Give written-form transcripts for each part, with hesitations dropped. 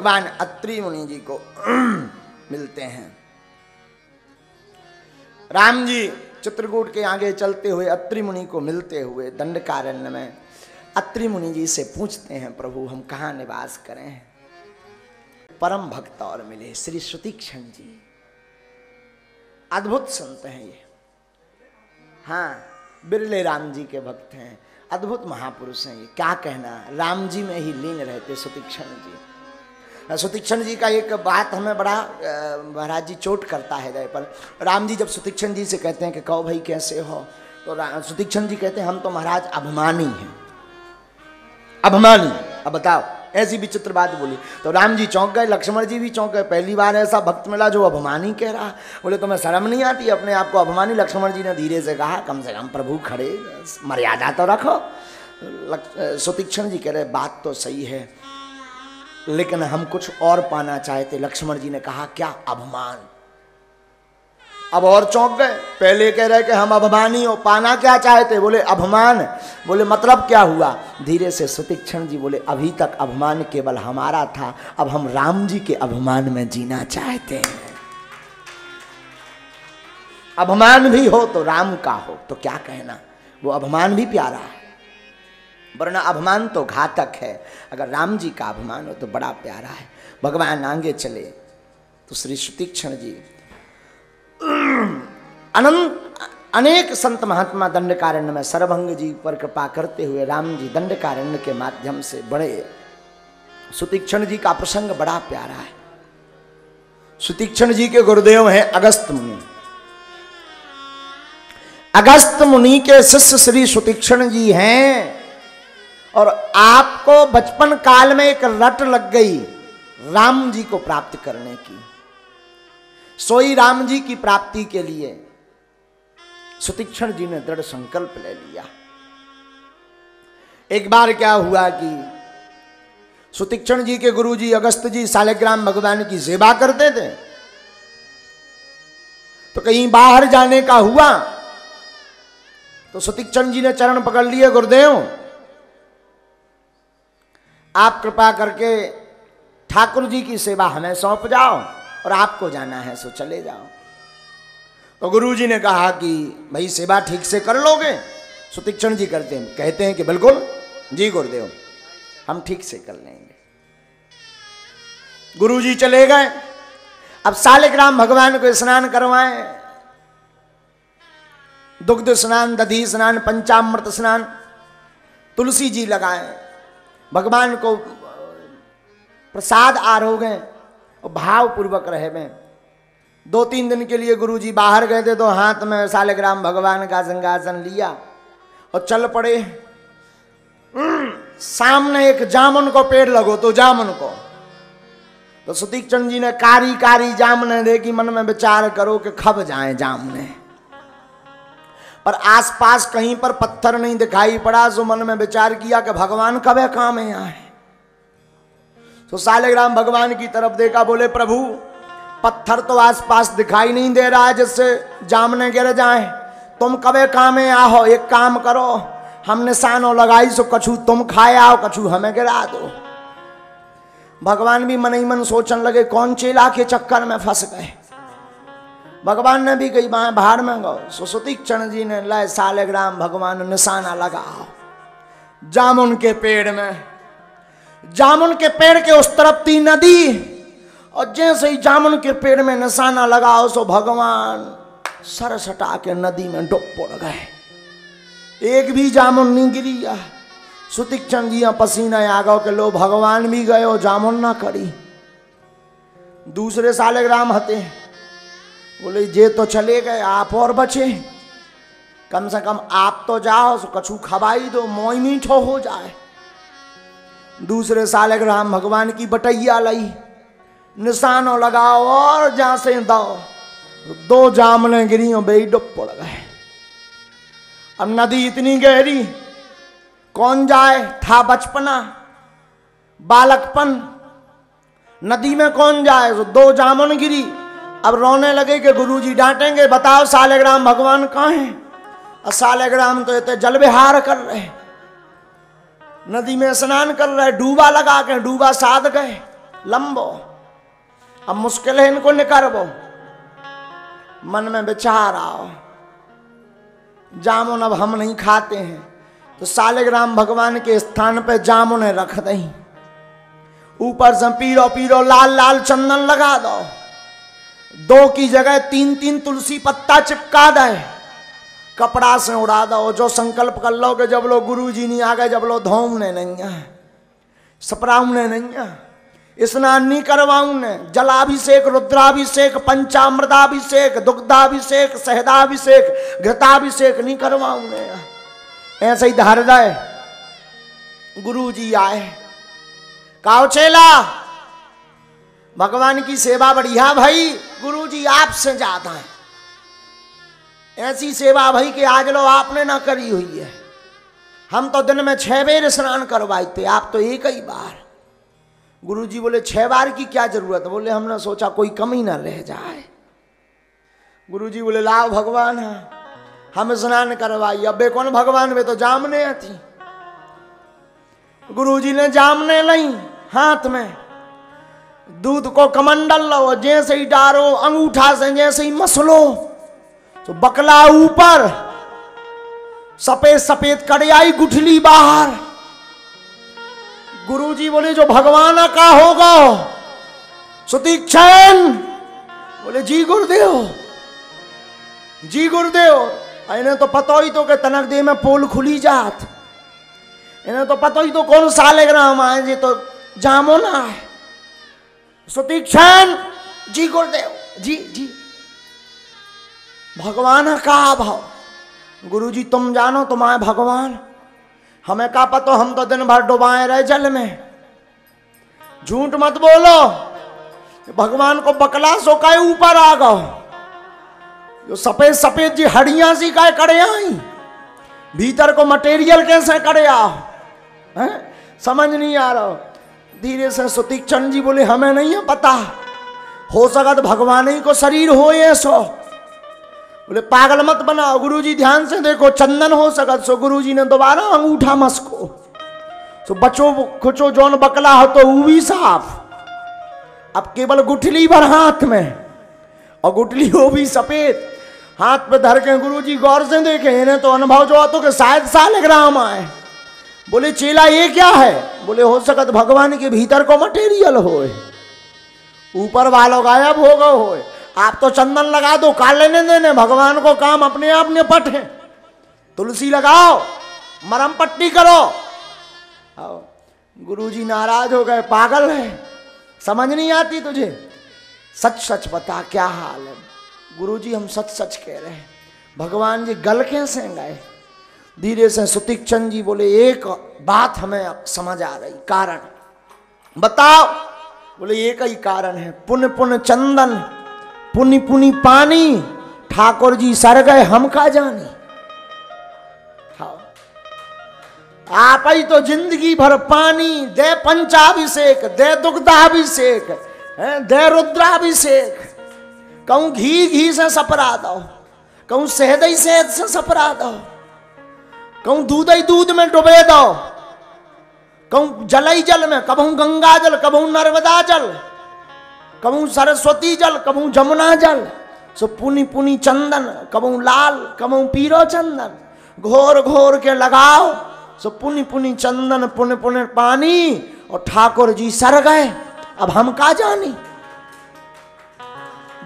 भगवान अत्रि मुनि जी को मिलते हैं। राम जी चित्रकूट के आगे चलते हुए अत्रि मुनि को मिलते हुए दंडकारण्य में अत्रि मुनि जी से पूछते हैं, प्रभु हम कहाँ निवास करें? परम भक्त और मिले श्री सुतीक्षण जी, अद्भुत संत हैं ये। हाँ, बिरले राम जी के भक्त हैं, अद्भुत महापुरुष हैं ये। क्या कहना, राम जी में ही लीन रहते सुतीक्षण जी। सुतीक्षण जी का एक बात हमें बड़ा महाराज जी चोट करता है हृदय पर। राम जी जब सुतीक्षण जी से कहते हैं कि कहो भाई कैसे हो, तो सुतीक्षण जी कहते हैं हम तो महाराज अभिमानी हैं। अभिमानी, अब बताओ, ऐसी विचित्र बात बोली तो राम जी चौंक गए, लक्ष्मण जी भी चौंक गए। पहली बार ऐसा भक्त मिला जो अभिमानी कह रहा। बोले तुम्हें शर्म नहीं आती अपने आप को अभिमानी? लक्ष्मण जी ने धीरे से कहा, कम से कम प्रभु खड़े, मर्यादा तो रखो। सुतीक्षण जी कह रहे बात तो सही है, लेकिन हम कुछ और पाना चाहते। लक्ष्मण जी ने कहा क्या? अभिमान। अब और चौंक गए। पहले कह रहे कि हम अभिमानी हो, पाना क्या चाहते? बोले अभिमान। बोले मतलब क्या हुआ? धीरे से सुतीक्षण जी बोले अभी तक अभिमान केवल हमारा था, अब हम राम जी के अभिमान में जीना चाहते हैं। अभिमान भी हो तो राम का हो, तो क्या कहना, वो अभिमान भी प्यारा है, वरना अभिमान तो घातक है। अगर राम जी का अभिमान हो तो बड़ा प्यारा है। भगवान आगे चले तो श्री सुतीक्षण जी अनेक संत महात्मा दंडकारण्य में सरभंग जी पर कृपा करते हुए राम जी दंडकारण्य के माध्यम से बड़े। सुतीक्षण जी का प्रसंग बड़ा प्यारा है। सुतीक्षण जी के गुरुदेव हैं अगस्त मुनि। अगस्त मुनि के शिष्य श्री सुतीक्षण जी हैं। और आपको बचपन काल में एक रट लग गई राम जी को प्राप्त करने की। सोई राम जी की प्राप्ति के लिए सुतीक्षण जी ने दृढ़ संकल्प ले लिया। एक बार क्या हुआ कि सुतीक्षण जी के गुरु जी अगस्त जी सालिग्राम भगवान की सेवा करते थे, तो कहीं बाहर जाने का हुआ तो सुतीक्षण जी ने चरण पकड़ लिए, गुरुदेव आप कृपा करके ठाकुर जी की सेवा हमें सौंप जाओ और आपको जाना है सो चले जाओ। तो गुरु जी ने कहा कि भाई सेवा ठीक से कर लोगे? सुतीक्षण जी कहते हैं कि बिल्कुल जी गुरुदेव, हम ठीक से कर लेंगे। गुरु जी चले गए। अब सालिग्राम भगवान को स्नान करवाएं, दुग्ध स्नान, दधी स्नान, पंचामृत स्नान, तुलसी जी लगाएं, भगवान को प्रसाद आरोगें और भाव पूर्वक रहे में। 2-3 दिन के लिए गुरु जी बाहर गए थे, तो हाथ में सालिग्राम भगवान का सिंहासन लिया और चल पड़े। सामने एक जामुन को पेड़ लगो तो जामुन को, तो सुतीक्षण जी ने कारी कारी जामुने देखी, मन में विचार करो कि खब जाए जामुने, पर आसपास कहीं पर पत्थर नहीं दिखाई पड़ा। सो मन में विचार किया कि भगवान कब है काम में आए। तो सालिग्राम भगवान की तरफ देखा, बोले प्रभु पत्थर तो आसपास दिखाई नहीं दे रहा है जिससे जामने गिर जाए, तुम कबे काम में आओ, एक काम करो हम निशानों लगाई सो कछु तुम खाए आओ, कछु हमें गिरा दो। भगवान भी मन ही मन सोचने लगे कौन चेला के चक्कर में फंस गए। भगवान ने भी कही बाहर में गो। सो सुतीक्षण जी ने लाए सालिग्राम भगवान निशाना लगाओ जामुन के पेड़ में। जामुन के पेड़ के उस तरफ थी नदी, और जैसे ही जामुन के पेड़ में निशाना लगाओ सो भगवान सर सटा के नदी में डूब पड़ गए। एक भी जामुन नहीं गिरी। सुतीक्षण जी पसीना आ गो के लो भगवान भी गए और जामुन ना करी। दूसरे सालिग्राम हते, बोले जे तो चले गए, आप और बचे, कम से कम आप तो जाओ सो कछु खवाई दो, मोई मीठो हो जाए। दूसरे सालिग्राम भगवान की बटैया लाई, निशानों लगाओ और जहां से दो, 2 जामने गिरी और बेई डूब पड़ गए। अब नदी इतनी गहरी कौन जाए, था बचपना बालकपन, नदी में कौन जाए। तो 2 जामुन गिरी। अब रोने लगे कि गुरुजी डांटेंगे, बताओ सालिग्राम भगवान कहाँ हैं। और सालिग्राम तो इतने जल विहार कर रहे, नदी में स्नान कर रहे, डूबा लगा के डूबा साध गए। लंबो। अब मुश्किल है इनको निकरबो। मन में विचार आओ, जामुन अब हम नहीं खाते हैं तो सालिग्राम भगवान के स्थान पे जामुन रख दई, ऊपर से पीरो पीरो लाल लाल चंदन लगा दो, 2 की जगह 3-3 तुलसी पत्ता चिपका दे, कपड़ा से उड़ा दो। जो संकल्प कर लो कि जब लोग गुरु जी नहीं आ गए, जब लोग धोमने नहीं है, सपराउने नहीं है, स्नान नहीं करवाऊने, जलाभिषेक, रुद्राभिषेक, पंचामृताभिषेक, दुग्धाभिषेक, शहदाभिषेक, घृताभिषेक नहीं करवाऊने। ऐसे ही हृदय गुरु जी आए, काओ चेला भगवान की सेवा बढ़िया भाई, गुरु जी आपसे ज्यादा है। ऐसी सेवा भाई कि आज लो आपने ना करी हुई है। हम तो दिन में 6 बार स्नान करवाए थे, आप तो एक ही बार। गुरु जी बोले 6 बार की क्या जरूरत? बोले हमने सोचा कोई कमी ना रह जाए। गुरु जी बोले लाओ भगवान है, हम स्नान करवाई। अब कौन भगवान, वे तो जामने थी। गुरु जी ने जामने लाई हाथ में, दूध को कमंडल लो, जैसे ही डारो अंगूठा से जैसे ही मसलो तो बकला ऊपर, सफेद सफेद कड़ियाई गुठली बाहर। गुरु जी बोले जो भगवान का होगा सुतीक्षण। बोले जी गुरुदेव, जी गुरुदेव। इन्हें तो पता ही तो कि तनक दे में पोल खुली जात, इन्हें तो पता ही तो कौन सालिग्राम आए, जी तो जामुन आए। सुतीक्षण जी गुरुदेव, जी जी। भगवान का भाव, गुरु जी तुम जानो तुम आए भगवान, हमें का पता, हम तो दिन भर डुबाए रहे जल में। झूठ मत बोलो, भगवान को बकला सो का ऊपर आ गो, जो सफेद सफेद जी हड्डियां सी का कड़े आई, भीतर को मटेरियल कैसे करे आओ, समझ नहीं आ रहा। धीरे से सुतीक्षण जी बोले हमें नहीं है पता, हो सकत भगवान ही को शरीर हो ये सो। बोले पागल मत बनाओ गुरुजी, ध्यान से देखो, चंदन हो सकत सो। गुरुजी ने दोबारा अंगूठा मस्को, तो बचो खुचो जौन बकला हो तो वो भी साफ। अब केवल गुठली भर हाथ में, और गुठली हो भी सफेद, हाथ पे धर के गुरुजी गौर से देखे। इन्हें तो अनुभव जो आता कि शायद सालिग्राम आए। बोले चेला ये क्या है? बोले हो सकत भगवान के भीतर को मटेरियल होए, ऊपर वालों गायब हो गए होए। आप तो चंदन लगा दो, काल लेने देने, भगवान को काम अपने आप निपट है। तुलसी लगाओ, मरम पट्टी करो। गुरुजी नाराज हो गए, पागल है, समझ नहीं आती तुझे, सच सच बता क्या हाल है। गुरुजी हम सच सच कह रहे हैं। भगवान जी गल कैसे गए? धीरे से सुतीक्षण जी बोले एक बात हमें समझ आ रही, कारण बताओ। बोले एक ही कारण है, पुन पुन चंदन पुनि पुनि पानी, ठाकुर जी सर गए हम का जानी। हाँ, आप ही तो जिंदगी भर पानी दे, पंचाभिषेक दे, दुग्धाभिषेक दे, रुद्राभिषेक, कहूं घी घी से सपरा दो, कहूं शहद ही शहद से सपरा दो, कहूं दूध ही दूध में डुबे दो, कहूं जल ही जल में, कबहू गंगा जल, कबहू नर्मदा जल, कबहू सरस्वती जल, कबहू जमुना जल। सो पुनि पुनि चंदन, कबहू लाल कबहू पीरो चंदन, घोर घोर के लगाओ। सो पुनि पुनि चंदन पुनि पुनि पानी, और ठाकुर जी सर गए अब हम का जानी।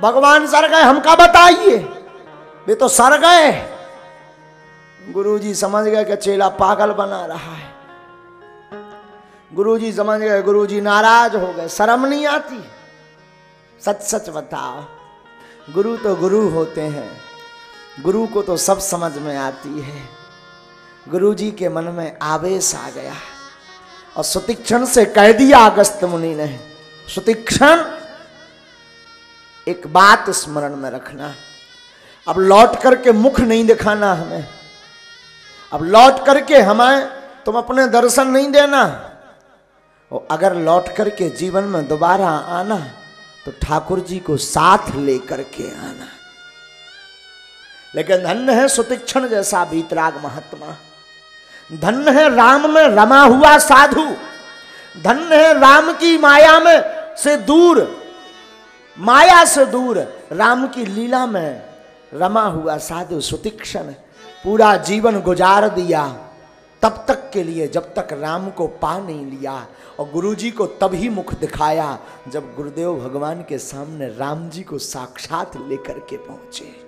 भगवान सर गए हम का बताइए, वे तो सर गए। गुरुजी समझ गए कि चेला पागल बना रहा है। गुरुजी समझ गए, गुरुजी नाराज हो गए, शर्म नहीं आती। सच सच बताओ, गुरु तो गुरु होते हैं, गुरु को तो सब समझ में आती है। गुरुजी के मन में आवेश आ गया और सुतीक्षण से कह दिया अगस्त्य मुनि ने, सुतीक्षण एक बात स्मरण में रखना, अब लौट करके मुख नहीं दिखाना हमें, अब लौट करके हमें तुम अपने दर्शन नहीं देना, और अगर लौट करके जीवन में दोबारा आना तो ठाकुर जी को साथ लेकर के आना। लेकिन धन्य है सुतीक्षण जैसा वीतराग महात्मा, धन्य है राम में रमा हुआ साधु, धन्य है राम की माया में से दूर, माया से दूर राम की लीला में रमा हुआ साधु सुतीक्षण पूरा जीवन गुजार दिया तब तक के लिए जब तक राम को पा नहीं लिया। और गुरुजी को तभी मुख दिखाया जब गुरुदेव भगवान के सामने राम जी को साक्षात लेकर के पहुंचे।